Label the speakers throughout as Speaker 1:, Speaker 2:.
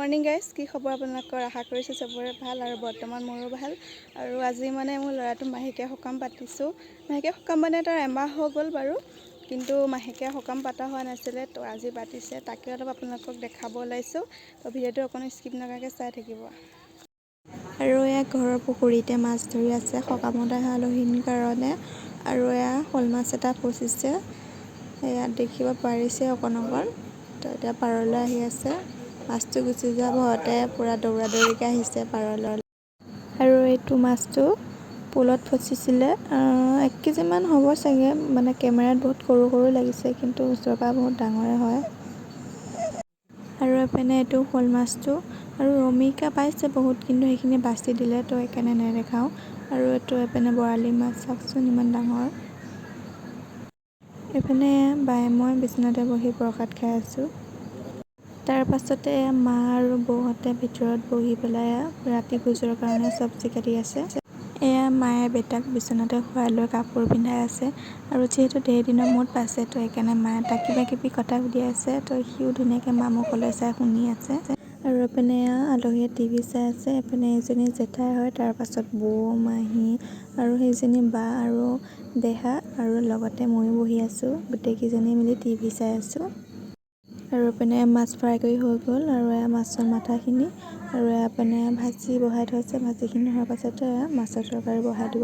Speaker 1: Morning guys, কি খবৰ আপোনালোকৰ? আশা কৰিছোঁ চবৰে ভাল আৰু বৰ্তমান মোৰো ভাল। আৰু আজি মানে মোৰ ল'ৰাটো মাহেকীয়া সকাম পাতিছোঁ। মাহেকীয়া সকাম মানে তাৰ এমাহ হৈ গ'ল বাৰু, কিন্তু মাহেকীয়া সকাম পতা হোৱা নাছিলে, তো আজি পাতিছে। তাকে অলপ আপোনালোকক দেখাব ওলাইছোঁ। তো ভিডিঅ'টো অকণো স্কিপ নকৰাকৈ চাই থাকিব। আৰু এয়া ঘৰৰ পুখুৰীতে মাছ ধৰি আছে সকামত অহা আলহীৰ কাৰণে। আৰু এয়া শ'ল মাছ এটা ফচিছে, এয়া দেখিব পাৰিছে অকণ অকণ। তো এতিয়া পাৰলৈ আহি আছে, মাছটো গুচি যোৱা ভয়তে পূৰা দৌৰা দৌৰিকৈ আহিছে পাৰলৈ। আৰু এইটো মাছটো পুলত ফচিছিলে, 1 কেজিমান হ'ব চাগে। মানে কেমেৰাত বহুত সৰু সৰু লাগিছে, কিন্তু ওচৰৰ পৰা বহুত ডাঙৰে হয়। আৰু এপিনে এইটো শ'ল মাছটো আৰু ৰমিকা পাইছে বহুত, কিন্তু সেইখিনি বাচি দিলে, তো সেইকাৰণে নেদেখাওঁ। আৰু এইটো এপিনে বৰালি মাছ, চাওকচোন ইমান ডাঙৰ। এইপিনে বায়ে মই বিচনাতে বহি প্ৰসাদ খাই আছোঁ। তাৰ পাছতে মা আৰু বৌহঁতে ভিতৰত বহি পেলাই ৰাতি ভোজৰ কাৰণে চব্জি কাটি আছে। এয়া মায়ে বেটাক বিচনাতে শুৱাই লৈ কাপোৰ পিন্ধাই আছে। আৰু যিহেতু ধেৰ দিনৰ মূৰত পাইছে, তো সেইকাৰণে মায়ে তাক কিবা কিবি কথা সুধি আছে। তো সিও ধুনীয়াকৈ মা মুখলৈ চাই শুনি আছে। আৰু এপিনে আলহীয়ে টিভি চাই আছে। এপিনে এজনী জেঠাই হয়, তাৰ পাছত বৌ, মাহী আৰু সেইজনী বা আৰু দেহা, আৰু লগতে ময়ো বহি আছোঁ। গোটেইকেইজনী মিলি টিভি চাই আছোঁ। আৰু এপিনে মাছ ফ্ৰাই কৰি হৈ গ'ল, আৰু এয়া মাছৰ মাথাখিনি। আৰু এপিনে ভাজি বহাই থৈছে, ভাজিখিনি হোৱাৰ পাছতে মাছৰ তৰকাৰী বহাই দিব।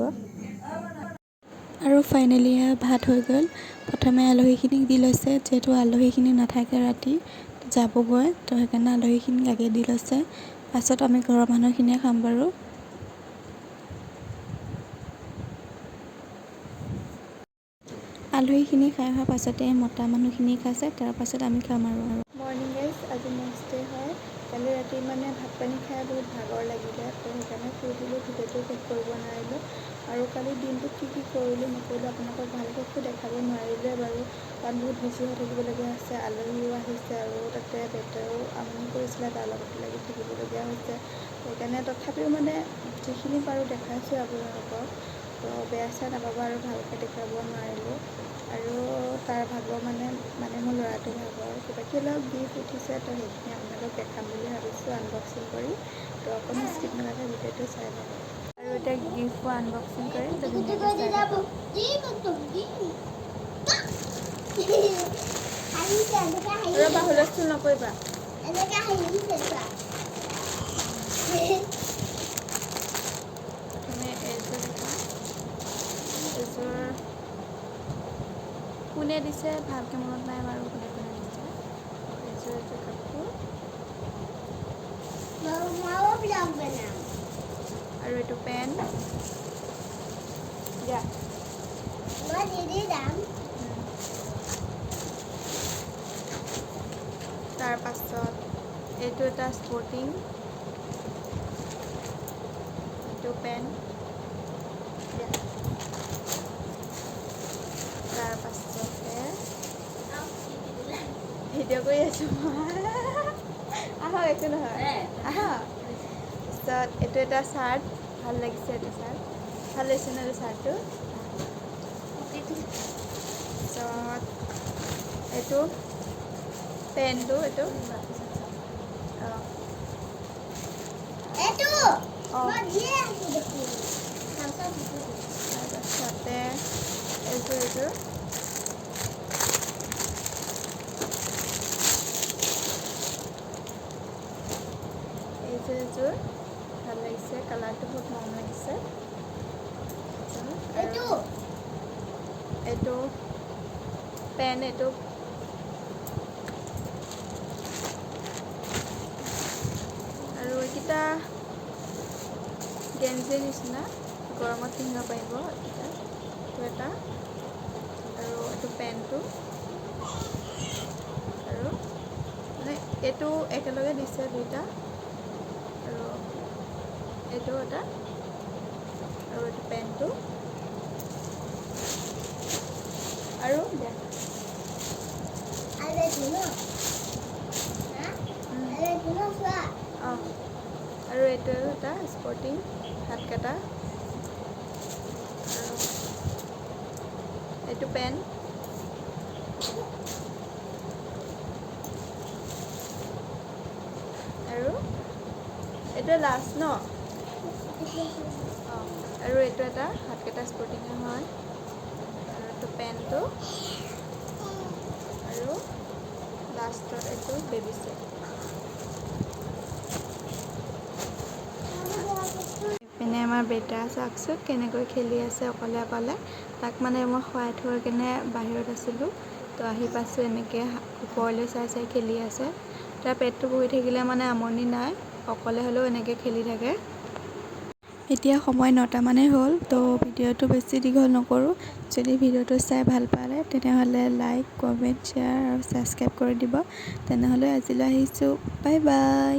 Speaker 1: আৰু ফাইনেলি ভাত হৈ গ'ল। প্ৰথমে আলহীখিনিক দি লৈছে, যিহেতু আলহীখিনি নাথাকে ৰাতি, যাবগৈ, তো সেইকাৰণে আলহীখিনিক আগে দি লৈছে। পাছত আমি ঘৰৰ মানুহখিনিয়ে খাম বাৰু। আলহীখিনি খাই অহাৰ পাছতে মতা মানুহখিনি খাইছে, তাৰ পাছত আমি খাম আৰু। মৰ্নিং গাইজ, আজি নেক্সট ডে হয়। কালি ৰাতি মানে ভাত পানী খাই বহুত ভাগৰ লাগিলে, তো সেইকাৰণে শুই দিলোঁ, ভিডিঅ'টো শেষ কৰিব নোৱাৰিলোঁ। আৰু কালি দিনটোত কি কি কৰিলোঁ নকৰিলোঁ আপোনালোকক ভালকৈ একো দেখাব নোৱাৰিলোৱে বাৰু, কাৰণ বহুত বিজি হৈ থাকিবলগীয়া হৈছে। আলহীও আহিছে, আৰু তাতে বেটাও আমনি কৰিছিলে, তাৰ লগত লাগি থাকিবলগীয়া হৈছে। সেইকাৰণে তথাপিও মানে যিখিনি পাৰোঁ দেখাইছোঁ আপোনালোকক। তো বেয়া চেয়া নাপাব আৰু ভালকৈ দেখুৱাব নোৱাৰিলোঁ। আৰু তাৰ ভাগৰ মানে মোৰ ল'ৰাটোৰ ভাগৰ কিবাকিবি অলপ গিফ্ট উঠিছে, তো সেইখিনি আপোনালোকক দেখাম বুলি ভাবিছোঁ আনবক্সিং কৰি। তো অকণো স্কিপ নকৰাকৈ ভিডিঅ'টো চাই ল'ব। আৰু এতিয়া গিফ্টবোৰ আনবক্সিং কৰিম, তো ধুনীয়াকৈ চাই ল'ব। ৰ'বা, হুলস্থুল নকৰিবা। প্ৰথমে এইযোৰ দেখাম। এইযোৰ কোনে দিছে ভালকৈ মনত নাই বাৰু, কোনে দিছে। এইযোৰ কাপোৰ, আৰু এইটো পেন। তাৰ পাছত এইটো এটা স্পৰ্টিং, এইটো পেন। তাৰ পাছতে ভিডিঅ' কৰি আছোঁ মই, আহক একো নহয়, আহক। তাৰপিছত এইটো এটা চাৰ্ট, ভাল লাগিছে এইটো চাৰ্ট, ভাল লাগিছে ন এইটো চাৰ্টটো। তাৰপিছত এইটো পেণ্টটো, এইটো তাৰপাছতে এইযোৰ এইযোৰ ভাল লাগিছে, কালাৰটো বহুত মৰম লাগিছে। আৰু এইটো পেন, এইটো আৰু এইকেইটা গেঞ্জিৰ নিচিনা, গৰমত পিন্ধিব পাৰিব এইকেইটা। এইটো এটা, আৰু এইটো পেণ্টটো, আৰু মানে এইটো একেলগে দিছে দুইটা। আৰু এইটো এটা, আৰু এইটো পেণ্টটো, আৰু আৰু এইটো এটা স্পৰ্টিং, হাত কটা, আৰু এইটো পেণ্ট, আৰু এইটোৱে লাষ্ট ন? আৰু এইটো এটা হাতকেইটা স্পৰ্টিং হয়, আৰু এইটো পেণ্টটো, আৰু লাষ্টত এইটো বেবী চেট। ইপিনে আমাৰ বেটা চাওকচোন কেনেকৈ খেলি আছে অকলে অকলে। তাক মানে মই শুৱাই থৈ কিনে বাহিৰত আছিলোঁ, তো আহি পাইছোঁ এনেকৈ ওপৰলৈ চাই চাই খেলি আছে। তাৰ পেটটো বহি থাকিলে মানে আমনি নাই, অকলে হ'লেও এনেকৈ খেলি থাকে। এতিয়া সময় 9টা মানেই হ'ল, তো ভিডিঅ'টো বেছি দীঘল নকৰোঁ। যদি ভিডিঅ'টো চাই ভাল পালে তেনেহ'লে লাইক, কমেণ্ট, শ্বেয়াৰ আৰু ছাবস্ক্ৰাইব কৰি দিব। তেনেহ'লে আজিলৈ আহিছোঁ, বাই বাই।